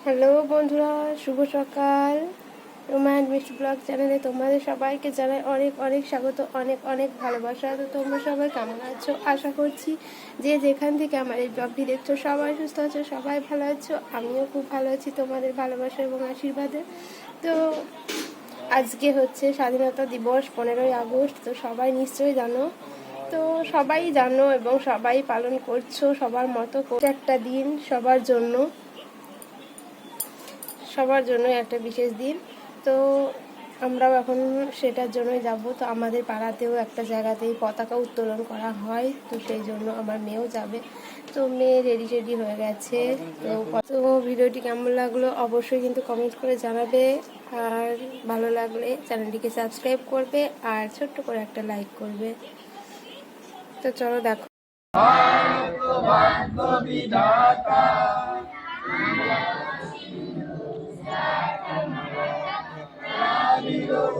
Hello বন্ধুরা, শুভ সকাল। রোম্যান্ট মিষ্টি ব্লগ চ্যানেলে তোমাদের সবাইকে জানাই অনেক অনেক স্বাগত, অনেক অনেক ভালোবাসা। তো তোমরা সবাই কেমন আছো? আশা করছি যে যেখান থেকে আমার এই ব্লগটি দেখছো সবাই সুস্থ আছো, সবাই ভালো আছো। আমিও খুব ভালো আছি তোমাদের ভালোবাসা এবং আশীর্বাদে। তো আজকে হচ্ছে স্বাধীনতা দিবস, 15ই আগস্ট। তো সবাই নিশ্চয়ই জানো, তো সবাই জানো এবং সবাই পালন করছো সবার মতো একটা দিন, সবার জন্য একটা বিশেষ দিন। তো আমরাও এখন সেটার জন্যই যাব। তো আমাদের পাড়াতেও একটা জায়গাতেই পতাকা উত্তোলন করা হয়, তো সেই জন্য আমার মেয়েও যাবে। তো মেয়ে রেডি হয়ে গেছে। তো ভিডিওটি কেমন লাগলো অবশ্যই কিন্তু কমেন্ট করে জানাবে, আর ভালো লাগলে চ্যানেলটিকে সাবস্ক্রাইব করবে আর ছোট্ট করে একটা লাইক করবে। তো চলো দেখো।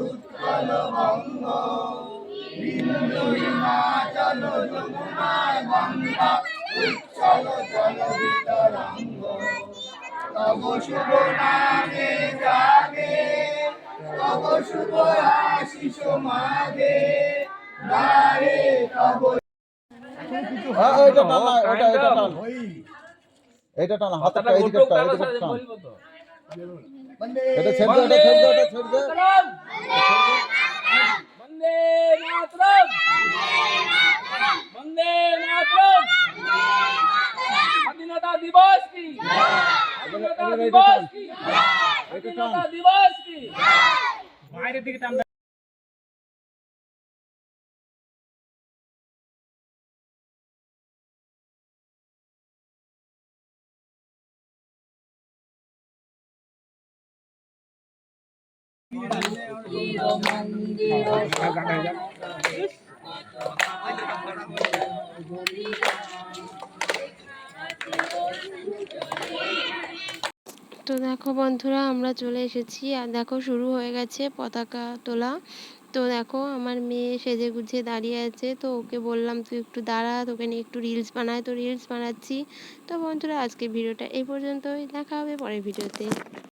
উৎকল বঙ্গ বিন্দু হিমাচল যমুনায় গঙ্গা উচ্ছল জল বিতরঙ্গ তব শুভ নামে জাগে তব শুভ আশিস মাগে গায়ে তব এটা টান হাতটা এদিকে টান এটা ছেড়ে দাও, এটা ছেড়ে দাও, বন্দে মাতরম বন্দে মাতরম স্বাধীনতা দিবস কি স্বাধীনতা দিবস কি স্বাধীনতা দিবস কি বাইরের দিকে টান। তো দেখো বন্ধুরা, আমরা চলে এসেছি আর দেখো শুরু হয়ে গেছে পতাকা তোলা। তো দেখো আমার মেয়ে সেজে গুছিয়ে দাঁড়িয়ে আছে। তো ওকে বললাম তুই একটু দাঁড়া, তোকে নিয়ে একটু রিলস বানায়। তো রিলস বানাচ্ছি। তো বন্ধুরা, আজকে ভিডিওটা এই পর্যন্তই, দেখা হবে পরের ভিডিওতে।